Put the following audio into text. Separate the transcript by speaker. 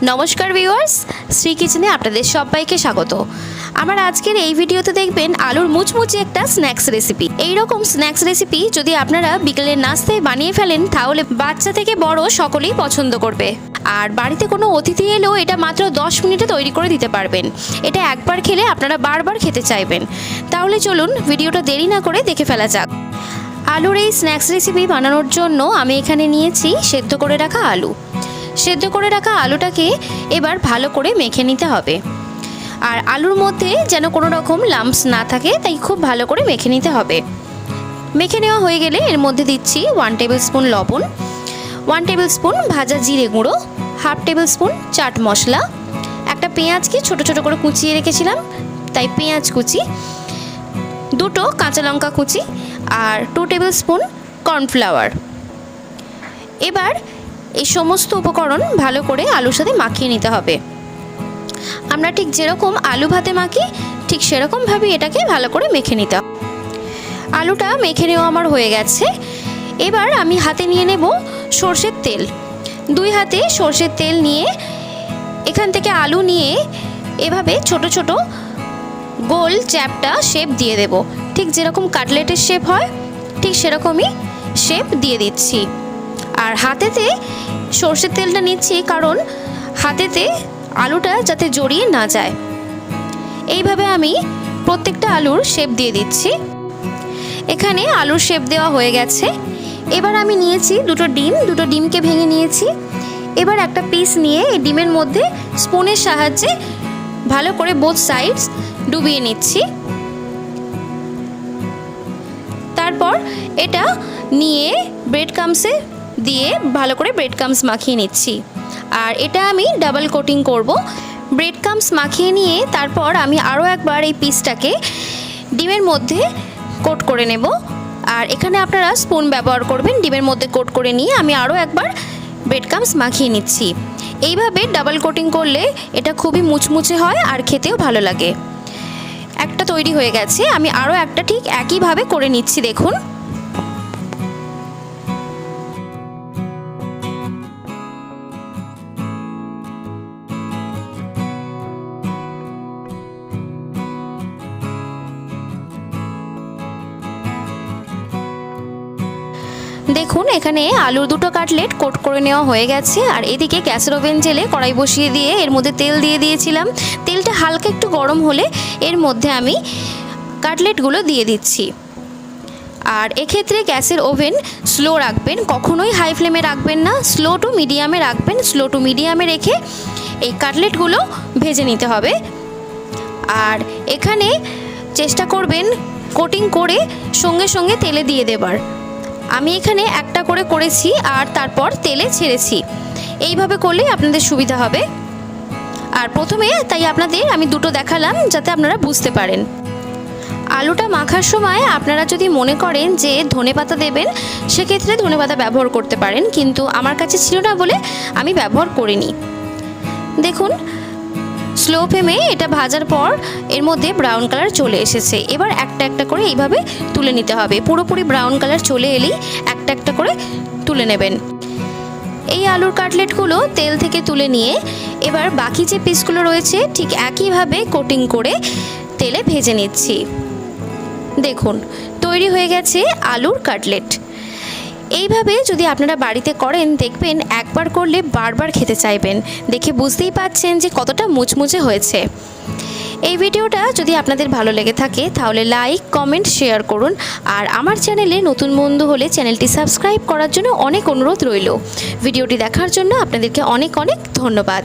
Speaker 1: नमस्कार ভিউয়ার্স শ্রী কিচেনে আপনাদের সবাইকে স্বাগত। আমার আজকের এই ভিডিওতে দেখবেন আলুর মুচমুচে একটা স্ন্যাক্স রেসিপি। এই রকম স্ন্যাক্স রেসিপি যদি আপনারা বিকেলের নাস্তায় বানিয়ে ফেলেন তাহলে বাচ্চা থেকে বড় সকলেই পছন্দ করবে। আর বাড়িতে কোনো অতিথি এলেও এটা মাত্র 10 মিনিটে তৈরি করে দিতে পারবেন। এটা একবার খেলে আপনারা বারবার খেতে চাইবেন। তাহলে চলুন ভিডিওটা দেরি না করে দেখে ফেলা যাক। আলুর এই স্ন্যাক্স রেসিপি বানানোর জন্য আমি এখানে নিয়েছি সেদ্ধ করে রাখা আলু। সেদ্ধ করে রাখা আলুটাকে এবার ভালো করে মেখে নিতে হবে। আর আলুর মধ্যে যেন কোনো রকম লাম্পস না থাকে, তাই খুব ভালো করে মেখে নিতে হবে। মেখে নেওয়া হয়ে গেলে এর মধ্যে দিচ্ছি 1 টেবিল স্পুন লবণ, 1 টেবিল স্পুন ভাজা জিরে গুঁড়ো, 1/2 টেবিল স্পুন চাট মশলা, একটা পেঁয়াজকে ছোট ছোট করে কুচিয়ে রেখেছিলাম তাই পেঁয়াজ কুচি, 2টো কাঁচা লঙ্কা কুচি আর 2 টেবিল স্পুন কর্নফ্লাওয়ার। এবার এই সমস্ত উপকরণ ভালো করে আলুর সাথে মাখিয়ে নিতে হবে। আমরা ঠিক যেরকম আলু ভাতে মাখি ঠিক সেরকমভাবে এটাকে ভালো করে মেখে নিতে হবে। আলুটা মেখে নেওয়া আমার হয়ে গেছে। এবার আমি হাতে নিয়ে নেব সরষের তেল। 2 হাতে সরষের তেল নিয়ে এখান থেকে আলু নিয়ে এভাবে ছোট ছোট গোল চ্যাপটা শেপ দিয়ে দেব। ঠিক যেরকম কাটলেটের শেপ হয় ঠিক সেরকমই শেপ দিয়ে দিচ্ছি। আর হাতেতে সরষের তেলটা নিচ্ছি কারণ হাতেতে আলুটা যাতে জড়িয়ে না যায়। এইভাবে আমি প্রত্যেকটা আলুর শেপ দিয়ে দিচ্ছি। এখানে আলুর শেপ দেওয়া হয়ে গেছে। এবার আমি নিয়েছি 2টো ডিম, 2টো ডিমকে ভেঙে নিয়েছি। এবার একটা পিস নিয়ে এই ডিমের মধ্যে স্পুনের সাহায্যে ভালো করে বোথ সাইডস ডুবিয়ে নিচ্ছি। তারপর এটা নিয়ে ব্রেড ক্রাম্বসে দিয়ে ভালো করে ব্রেড ক্রাম্বস মাখিয়ে নিচ্ছি। আর এটা আমি ডাবল কোটিং করব। ব্রেড ক্রাম্বস মাখিয়ে নিয়ে তারপর আমি আরও একবার এই পিসটাকে ডিমের মধ্যে কোট করে নেব। আর এখানে আপনারা স্পুন ব্যবহার করবেন। ডিমের মধ্যে কোট করে নিয়ে আমি আরও একবার ব্রেড ক্রাম্বস মাখিয়ে নিচ্ছি। এইভাবে ডাবল কোটিং করলে এটা খুবই মুচমুচে হয় আর খেতেও ভালো লাগে। একটা তৈরি হয়ে গেছে, আমি আরও একটা ঠিক একইভাবে করে নিচ্ছি। দেখুন দেখুন এখানে আলুর 2টো কাটলেট কোট করে নেওয়া হয়ে গেছে। আর এদিকে গ্যাসের ওভেন জেলে কড়াই বসিয়ে দিয়ে এর মধ্যে তেল দিয়ে দিয়েছিলাম। তেলটা হালকা একটু গরম হলে এর মধ্যে আমি কাটলেটগুলো দিয়ে দিচ্ছি। আর এক্ষেত্রে গ্যাসের ওভেন স্লো রাখবেন, কখনোই হাই ফ্লেমে রাখবেন না, স্লো টু মিডিয়ামে রাখবেন। স্লো টু মিডিয়ামে রেখে এই কাটলেটগুলো ভেজে নিতে হবে। আর এখানে চেষ্টা করবেন কোটিং করে সঙ্গে সঙ্গে তেলে দিয়ে দেবার। আমি এখানে একটা করে করেছি আর তারপর তেলে ছেড়েছি। এইভাবে করলেই আপনাদের সুবিধা হবে। আর প্রথমে তাই আপনাদের আমি 2টো দেখালাম যাতে আপনারা বুঝতে পারেন। আলুটা মাখার সময় আপনারা যদি মনে করেন যে ধনেপাতা দেবেন সেক্ষেত্রে ধনেপাতা ব্যবহার করতে পারেন, কিন্তু আমার কাছে ছিল না বলে আমি ব্যবহার করিনি। দেখুন স্লো ফ্লেমে এটা ভাজার পর এর মধ্যে ব্রাউন কালার চলে এসেছে। এবার একটা একটা করে এইভাবে তুলে নিতে হবে। পুরোপুরি ব্রাউন কালার চলে এলেই একটা একটা করে তুলে নেবেন। এই আলুর কাটলেটগুলো তেল থেকে তুলে নিয়ে এবার বাকি যে পিসগুলো রয়েছে ঠিক একইভাবে কোটিং করে তেলে ভেজে নিচ্ছি। দেখুন তৈরি হয়ে গেছে আলুর কাটলেট। এইভাবে যদি আপনারা বাড়িতে করেন দেখবেন একবার করলে বারবার খেতে চাইবেন। দেখে বুঝতেই পাচ্ছেন যে কতটা মুচমুচে হয়েছে। এই ভিডিওটা যদি আপনাদের ভালো লেগে থাকে তাহলে লাইক কমেন্ট শেয়ার করুন। আর আমার চ্যানেলে নতুন বন্ধু হলে চ্যানেলটি সাবস্ক্রাইব করার জন্য অনেক অনুরোধ রইল। ভিডিওটি দেখার জন্য আপনাদেরকে অনেক অনেক ধন্যবাদ।